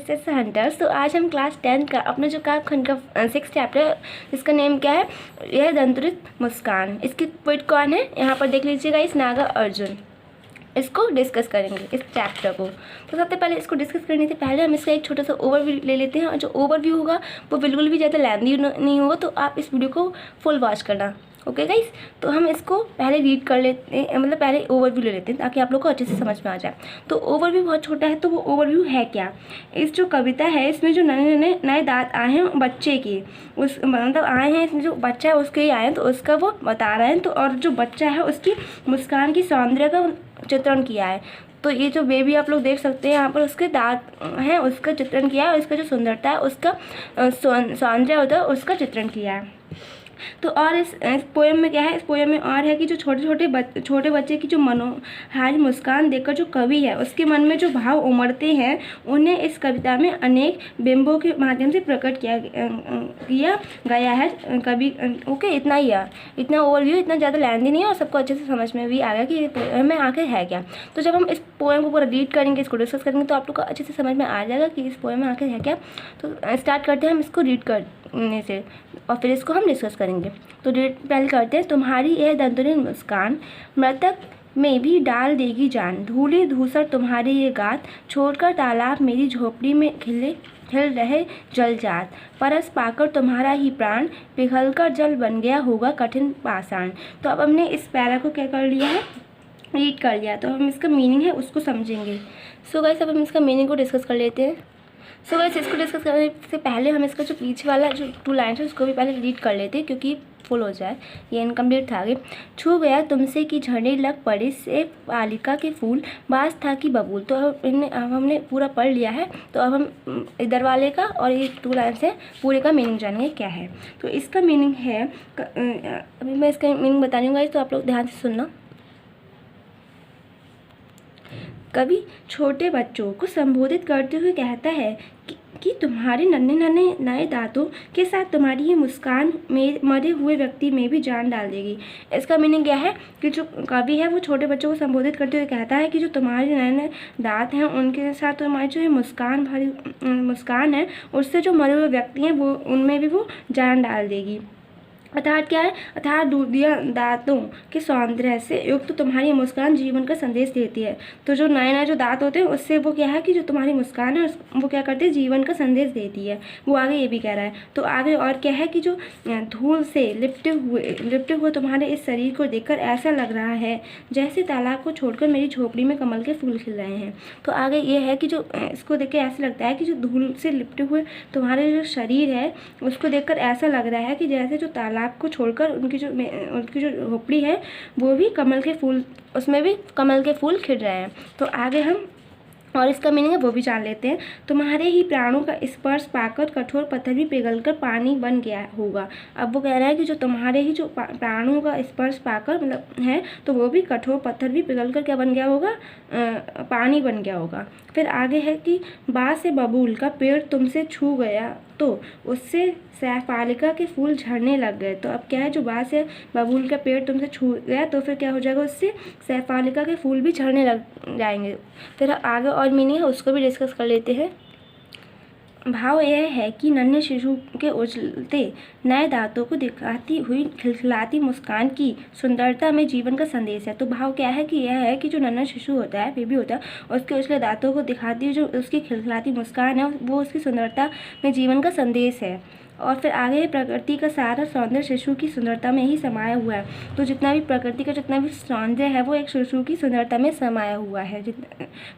S hunters. तो आज हम क्लास 10 का अपना जो काव्यखंड का 6 चैप्टर, इसका नेम क्या है, यह दंतुरित मुस्कान। इसकी पोइट कौन है, यहाँ पर देख लीजिएगा, इस नागार्जुन। इसको डिस्कस करेंगे इस चैप्टर को। तो सबसे पहले इसको डिस्कस करने से पहले हम इसका एक छोटा सा ओवरव्यू ले लेते हैं, और जो ओवरव्यू होगा वो बिल्कुल भी ज़्यादा लेंथी नहीं होगा, तो आप इस वीडियो को फुल वॉच करना। ओके गाइस, तो हम इसको पहले रीड कर लेते हैं, मतलब पहले ओवरव्यू ले लेते हैं ताकि आप लोग को अच्छे से समझ में आ जाए। तो ओवरव्यू बहुत छोटा है, तो वो ओवरव्यू है क्या। इस जो कविता है इसमें जो नए दांत आए हैं बच्चे के, उस मतलब आए हैं, इसमें जो बच्चा है उसके ही आए हैं, तो उसका वो बता रहे हैं। तो और जो बच्चा है उसकी मुस्कान की सौंदर्य का चित्रण किया है। तो ये जो बेबी आप लोग देख सकते हैं यहाँ पर, उसके दांत हैं उसका चित्रण किया है, और इसका जो सुंदरता है उसका सौंदर्य होता है उसका चित्रण किया है। तो और इस पोएम में क्या है, इस पोएम में और है कि जो छोटे बच्चे की जो मनोहारी मुस्कान देखकर जो कवि है उसके मन में जो भाव उमड़ते हैं, उन्हें इस कविता में अनेक बिंबों के माध्यम से प्रकट किया गया है कवि। ओके, इतना ही है, इतना ओवरव्यू, इतना ज़्यादा लेंथी नहीं है, और सबको अच्छे से समझ में भी आ गया कि पोएम में आखिर है क्या। तो जब हम इस पोएम को पूरा रीड करेंगे, इसको डिस्कस करेंगे, तो आप लोग को अच्छे से समझ में आ जाएगा कि इस पोएम में आखिर है क्या। तो स्टार्ट करते हैं हम इसको रीड करने से, और फिर इसको हम डिस्कस करेंगे। तो पहले करते हैं। तुम्हारी यह दंतुरित मुस्कान मृतक में भी डाल देगी जान, धूली धूसर तुम्हारे ये गात, छोड़कर तालाब मेरी झोपड़ी में खिल रहे जलजात, परस पाकर तुम्हारा ही प्राण, पिघलकर जल बन गया होगा कठिन पाषाण। तो अब हमने इस पैरा को क्या कर लिया है, रीड कर लिया, तो हम इसका मीनिंग है उसको समझेंगे। सो गाइस, अब हम इसका मीनिंग को डिस्कस कर लेते हैं। सो गाइस, इसको डिस्कस करने से पहले हम इसका जो पीछे वाला जो 2 लाइन्स है उसको भी पहले रीड कर लेते हैं, क्योंकि फुल हो जाए, ये इनकम्प्लीट था आगे। छू गया तुमसे कि झड़ने लग पड़े से बालिका के फूल, बास था कि बबूल। तो अब हमने पूरा पढ़ लिया है, तो अब हम इधर वाले का और ये 2 लाइन से पूरे का मीनिंग जानेंगे क्या है। तो इसका मीनिंग है, अभी मैं इसका मीनिंग बता दूँगा, तो आप लोग ध्यान से सुनना। कवि छोटे बच्चों को संबोधित करते हुए कहता है कि तुम्हारे नन्हे नए दांतों के साथ तुम्हारी ये मुस्कान में मरे हुए व्यक्ति में भी जान डाल देगी। इसका मीनिंग क्या है कि जो कवि है वो छोटे बच्चों को संबोधित करते हुए कहता है कि जो तुम्हारे नए दांत हैं उनके साथ तुम्हारी जो ये मुस्कान भरी मुस्कान है, उससे जो मरे हुए व्यक्ति हैं वो उनमें भी वो जान डाल देगी। अर्थात क्या है, अर्थात दूधिया दांतों के सौंदर्य से युक्त तुम्हारी मुस्कान जीवन का संदेश देती है। तो जो नए जो दांत होते हैं उससे वो क्या है कि जो तुम्हारी मुस्कान है वो क्या करती है, जीवन का संदेश देती है। वो आगे ये भी कह रहा है। तो आगे और क्या है कि जो धूल से लिपटे हुए तुम्हारे इस शरीर को देखकर ऐसा लग रहा है जैसे तालाब को छोड़कर मेरी झोपड़ी में कमल के फूल खिल रहे हैं। तो आगे ये है कि जो इसको देख के ऐसा लगता है कि जो धूल से लिपटे हुए तुम्हारे जो शरीर है उसको देखकर ऐसा लग रहा है कि जैसे जो तालाब को छोड़कर उनकी जो झोपड़ी है वो भी कमल के फूल, उसमें भी कमल के फूल खिल रहे हैं। तो आगे हम और इसका मीनिंग है वो भी जान लेते हैं। तुम्हारे ही प्राणों का स्पर्श पाकर कठोर पत्थर भी पिघलकर पानी बन गया होगा। अब वो कह रहा है कि जो तुम्हारे ही जो प्राणों का स्पर्श पाकर मतलब है, तो वो भी कठोर पत्थर भी पिघलकर क्या बन गया होगा, पानी बन गया होगा। फिर आगे है कि बाँस से बबूल का पेड़ तुमसे छू गया तो उससे सैफालिका के फूल झड़ने लग गए। तो अब क्या है, जो बाँस से बबूल का पेड़ तुमसे छू गया तो फिर क्या हो जाएगा, उससे सैफालिका के फूल भी झड़ने लग जाएंगे। फिर आगे और मीनिंग है उसको भी डिस्कस कर लेते हैं। भाव यह है कि नन्हे शिशु के उछलते नए दांतों को दिखाती हुई खिलखिलाती मुस्कान की सुंदरता में जीवन का संदेश है। तो भाव क्या है कि यह है कि जो नन्हा शिशु होता है, बेबी होता है, उसके उछले दांतों को दिखाती हुई जो उसकी खिलखिलाती मुस्कान है वो उसकी सुंदरता में जीवन का संदेश है। और फिर आगे प्रकृति का सारा सौंदर्य शिशु की सुंदरता में ही समाया हुआ है। तो जितना भी प्रकृति का जितना भी सौंदर्य है वो एक शिशु की सुंदरता में समाया हुआ है।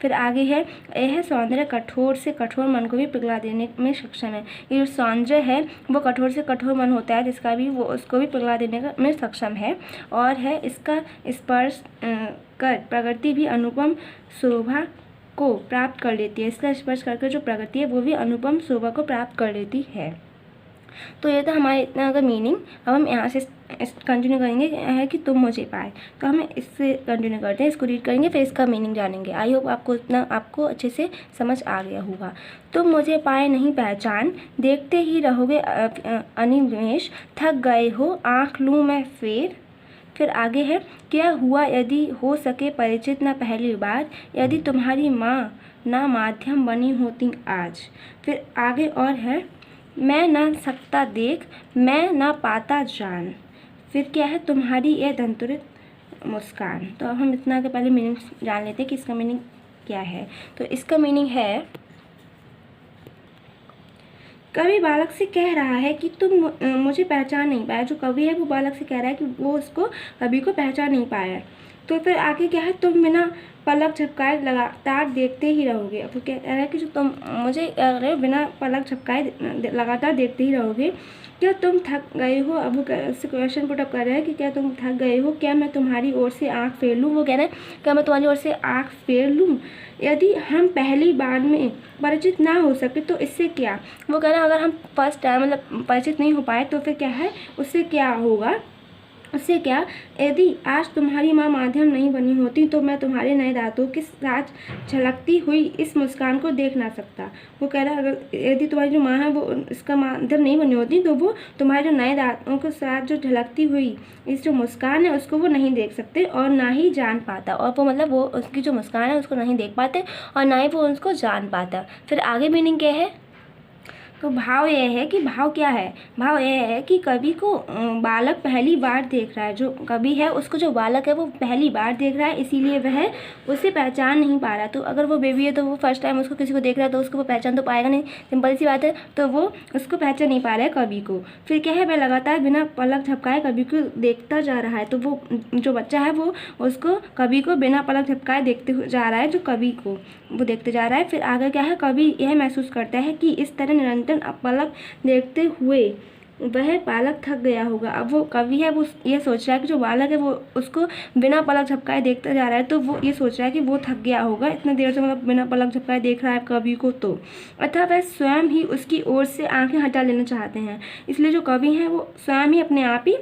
फिर आगे है, यह सौंदर्य कठोर से कठोर मन को भी पिघला देने में सक्षम है। ये जो सौंदर्य है वो कठोर से कठोर मन होता है जिसका भी वो उसको भी पिघला देने में सक्षम है। और है, इसका स्पर्श कर प्रकृति भी अनुपम शोभा को प्राप्त कर लेती है। इसका स्पर्श करके जो प्रकृति है वो भी अनुपम शोभा को प्राप्त कर लेती है। तो ये था हमारे इतना का मीनिंग। अब हम यहाँ से कंटिन्यू करेंगे है कि तुम मुझे पाए। तो हम इससे कंटिन्यू करते हैं, इसको रीड करेंगे फिर इसका मीनिंग जानेंगे। आई होप आपको अच्छे से समझ आ गया होगा। तुम मुझे पाए नहीं पहचान, देखते ही रहोगे अनिमेष, थक गए हो आँख लूँ मैं फिर आगे है, क्या हुआ यदि हो सके परिचित न पहली बार, यदि तुम्हारी माँ ना माध्यम बनी होती आज। फिर आगे और है, मैं ना सकता देख, मैं ना पाता जान। फिर क्या है, तुम्हारी यह दंतुरित मुस्कान। तो अब हम इतना के पहले मीनिंग जान लेते हैं कि इसका मीनिंग क्या है। तो इसका मीनिंग है, कवि बालक से कह रहा है कि तुम मुझे पहचान नहीं पाया। जो कवि है वो बालक से कह रहा है कि वो उसको कवि को पहचान नहीं पाया। तो फिर आगे क्या है, तुम बिना पलक झपकाए लगातार देखते ही रहोगे। अब वो कह रहा है कि जो तुम मुझे बिना पलक झपकाए लगातार देखते ही रहोगे। क्या तुम थक गए हो। अब वो उससे क्वेश्चन पुट अप कर रहा है कि क्या तुम थक गए हो, क्या मैं तुम्हारी ओर से आँख फेर लूँ। वो कह रहा है, क्या मैं तुम्हारी ओर से आँख फेर लूँ। यदि हम पहली बार में परिचित ना हो सके तो इससे क्या। वो कह रहा है, अगर हम फर्स्ट टाइम मतलब परिचित नहीं हो पाए तो फिर क्या है, उससे क्या होगा। उससे क्या, यदि आज तुम्हारी माँ माध्यम नहीं बनी होती तो मैं तुम्हारे नए दांतों के साथ झलकती हुई इस मुस्कान को देख ना सकता। वो कह रहा है, अगर यदि तुम्हारी जो माँ है वो इसका माध्यम नहीं बनी होती तो वो तुम्हारे जो नए दांतों के साथ जो झलकती हुई इस जो मुस्कान है उसको वो नहीं देख सकते और ना ही जान पाता। और वो मतलब वो उसकी जो मुस्कान है उसको नहीं देख पाते और ना ही वो उसको जान पाता। फिर आगे मीनिंग क्या है, तो भाव यह है कि भाव क्या है, भाव यह है कि कवि को बालक पहली बार देख रहा है। जो कवि है उसको जो बालक है वो पहली बार देख रहा है, इसीलिए वह उसे पहचान नहीं पा रहा। तो अगर वो बेबी है तो वो फर्स्ट टाइम उसको किसी को देख रहा है तो उसको वो पहचान तो पाएगा नहीं, सिंपल सी बात है। तो वो उसको पहचान नहीं पा रहा है कवि को। फिर क्या है, वह लगातार बिना पलक झपकाए कवि को देखता जा रहा है। तो वो जो बच्चा है वो उसको कवि को बिना पलक झपकाए देखते जा रहा है, जो कवि को वो देखते जा रहा है। फिर आगे क्या है, कवि यह महसूस करता है कि इस तरह निरंतर पलक देखते हुए वह बालक थक गया होगा। अब वो कवि है वो ये सोच रहा है कि जो बालक है वो उसको बिना पलक झपकाए देखता जा रहा है, तो वो ये सोच रहा है कि वो थक गया होगा इतने देर से, मतलब बिना पलक झपकाए देख रहा है कवि को। तो अतः वह स्वयं ही उसकी ओर से आंखें हटा लेना चाहते हैं। इसलिए जो कवि हैं वो स्वयं ही अपने आप ही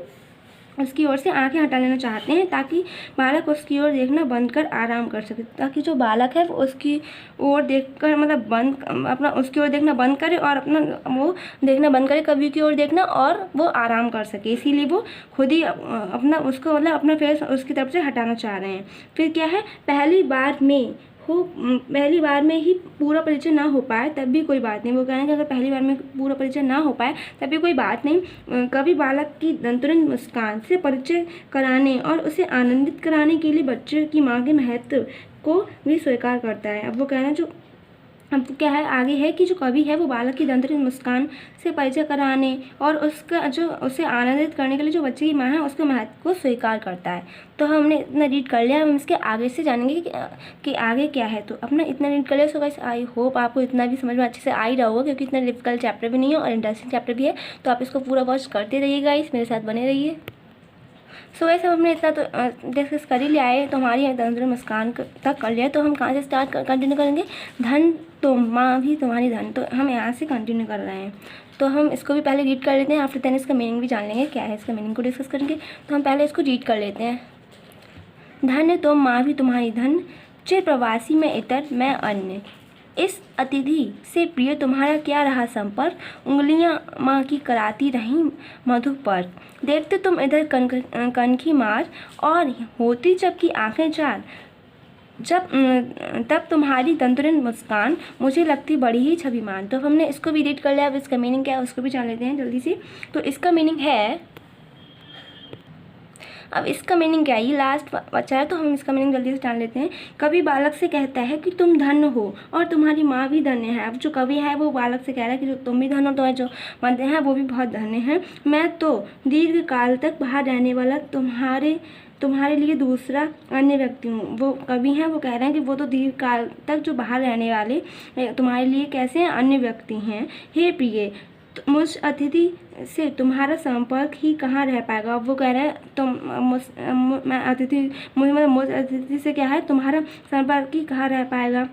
उसकी ओर से आंखें हटा लेना चाहते हैं ताकि बालक उसकी ओर देखना बंद कर आराम कर सके। ताकि जो बालक है वो उसकी ओर देखकर मतलब बंद अपना उसकी ओर देखना बंद करे और अपना वो देखना बंद करे कवि की ओर देखना, और वो आराम कर सके। इसीलिए वो खुद ही अपना उसको मतलब अपना फेस उसकी तरफ से हटाना चाह रहे हैं। फिर क्या है, पहली बार में ही पूरा परिचय ना हो पाए तब भी कोई बात नहीं। वो कह रहे हैं कि अगर पहली बार में पूरा परिचय ना हो पाए तब भी कोई बात नहीं। कवि बालक की दंतुरित मुस्कान से परिचय कराने और उसे आनंदित कराने के लिए बच्चे की माँ के महत्व को भी स्वीकार करता है। अब वो कह रहे हैं जो अब क्या है आगे है कि जो कवि है वो बालक की दंतुरित मुस्कान से परिचय कराने और उसका जो उसे आनंदित करने के लिए जो बच्चे की माँ है उसके महत्व को स्वीकार करता है। तो हमने इतना रीड कर लिया, हम इसके आगे से जानेंगे कि आगे क्या है। तो अपना इतना रीड कर लिया। सो गाइस आई होप आपको इतना भी समझ में अच्छे से आ ही रहा होगा, क्योंकि इतना डिफिकल्ट चैप्टर भी नहीं है और इंटरेस्टिंग चैप्टर भी है। तो आप इसको पूरा वॉच करते रहिएगा, इस मेरे साथ बने रहिए। सो वैसे हमने इतना तो डिस्कस कर ही लिया है, तो हमारी दंतुरित मुस्कान तक कर लिया। तो हम कहाँ से स्टार्ट कंटिन्यू करेंगे, धन तुम माँ भी तुम्हारी धन। तो हम यहाँ से कंटिन्यू कर रहे हैं। तो हम इसको भी पहले रीड कर लेते हैं, आफ्टर देन इसका मीनिंग भी जान लेंगे क्या है, इसका मीनिंग को डिस्कस करेंगे। तो हम पहले इसको रीड कर लेते हैं। धन्य तुम माँ भी तुम्हारी धन, चिर प्रवासी में इतर मैं अन्य। इस अतिथि से प्रिय तुम्हारा क्या रहा संपर्क, उंगलियां माँ की कराती रहीं मधु पर। देखते तुम इधर कनखी मार और होती जब की आंखें चार, तब तुम्हारी दंतुरित मुस्कान मुझे लगती बड़ी ही छविमान। तो हमने इसको भी रीड कर लिया। अब इसका मीनिंग क्या है उसको भी जान लेते हैं जल्दी से। तो इसका मीनिंग है, अब इसका मीनिंग क्या है, ये लास्ट बचा है तो हम इसका मीनिंग जल्दी से जान लेते हैं। कवि बालक से कहता है कि तुम धन्य हो और तुम्हारी माँ भी धन्य है। अब जो कवि है वो बालक से कह रहा है कि जो तुम भी धन्य हो, तुम्हारे जो माते हैं वो भी बहुत धन्य हैं। मैं तो दीर्घ काल तक बाहर रहने वाला तुम्हारे लिए दूसरा अन्य व्यक्ति हूँ। वो कवि हैं वो कह रहे हैं कि वो तो दीर्घ काल तक जो बाहर रहने वाले तुम्हारे लिए कैसे हैं, अन्य व्यक्ति हैं। हे प्रिय, मुझ अतिथि से तुम्हारा संपर्क ही कहाँ रह पाएगा। अब वो कह रहे हैं मुझ अतिथि से क्या है, तुम्हारा संपर्क ही कहाँ रह पाएगा।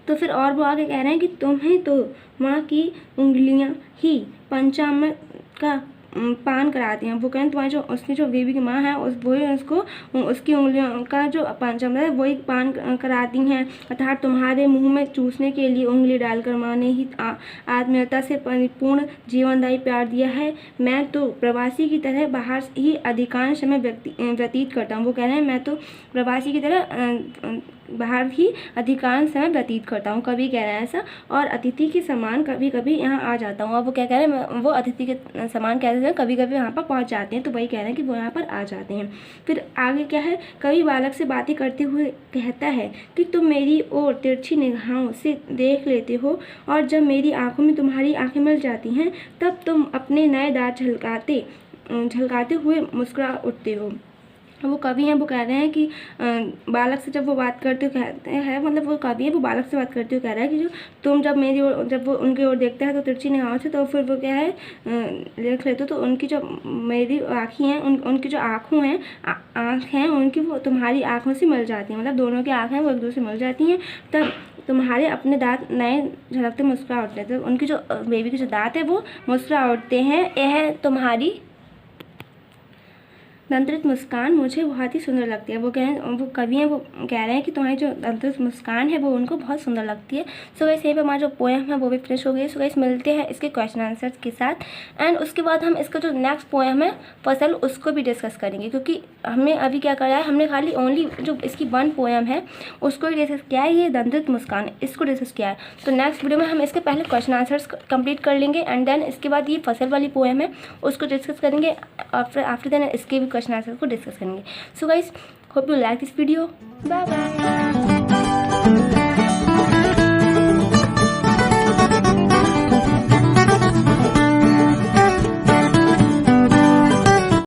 तो फिर और वो आगे कह रहे हैं कि तुम्हें तो माँ की उंगलियाँ ही पंचामृत का पान कराती हैं। वो कह रहे हैं तुम्हारी जो उसकी जो बेबी की माँ है वही उसको उसकी उंगलियों का जो पंचम है वही पान कराती हैं, अर्थात तुम्हारे मुंह में चूसने के लिए उंगली डालकर माँ ने ही आत्मीयता से परिपूर्ण जीवनदायी प्यार दिया है। मैं तो प्रवासी की तरह बाहर ही अधिकांश समय व्यतीत करता हूँ। वो कह रहे हैं मैं तो प्रवासी की तरह बाहर ही अधिकांश समय व्यतीत करता हूँ, कभी कह रहे हैं ऐसा, और अतिथि के समान कभी कभी यहाँ आ जाता हूँ। और वो क्या कह रहे हैं, वो अतिथि के समान कह रहे हैं कभी कभी यहाँ पर पहुँच जाते हैं, तो वही कह रहे हैं कि वो यहाँ पर आ जाते हैं। फिर आगे क्या है, कवि बालक से बातें करते हुए कहता है कि तुम मेरी ओर तिरछी निगाहों से देख लेते हो, और जब मेरी आंखों में तुम्हारी आंखें मिल जाती हैं तब तुम अपने नए दांत झलकाते हुए मुस्कुरा उठते हो। वो कवि हैं, वो कह रहे हैं कि बालक से जब वो बात करते हुए कहते हैं, मतलब वो कवि है, वो बालक से बात करते हुए कह रहा है कि जो तुम जब मेरी ओर, जब वो उनकी ओर देखता है तो तिरछी निगाहों से, तो फिर वो क्या है देख लेते तो उनकी जो मेरी आँखें हैं उनकी जो आँखों हैं आँख हैं उनकी वो तुम्हारी आँखों से मिल जाती हैं, मतलब दोनों की आँखें वो एक दूसरे से मिल जाती हैं, तब तुम्हारे अपने दांत नए झलकते मुस्कुरा उठते हैं। तो उनकी जो बेबी के जो दांत है वो मुस्कुरा उठते हैं। यह तुम्हारी दंत्रित मुस्कान मुझे बहुत ही सुंदर लगती है। वो कवि हैं, वो कह रहे हैं कि तुम्हारी जो दंत्रित मुस्कान है वो उनको बहुत सुंदर लगती है। सो गाइस यहीं पे हमारा जो पोएम है वो भी फिनिश हो गई। सो गाइस मिलते हैं इसके क्वेश्चन आंसर्स के साथ, एंड उसके बाद हम इसका जो नेक्स्ट पोएम है फसल उसको भी डिस्कस करेंगे, क्योंकि हमने अभी क्या करा है, हमने खाली ओनली जो इसकी वन पोएम है उसको ही डिस्कस किया है, ये दंत्रित मुस्कान इसको डिस्कस किया है। तो नेक्स्ट वीडियो में हम इसके पहले क्वेश्चन आंसर्स कंप्लीट कर लेंगे, एंड देन इसके बाद ये फसल वाली पोएम है उसको डिस्कस करेंगे, आफ्टर देन इसके भी क्वेश्चन आंसर को डिस्कस करेंगे। So guys hope you like this video, bye bye.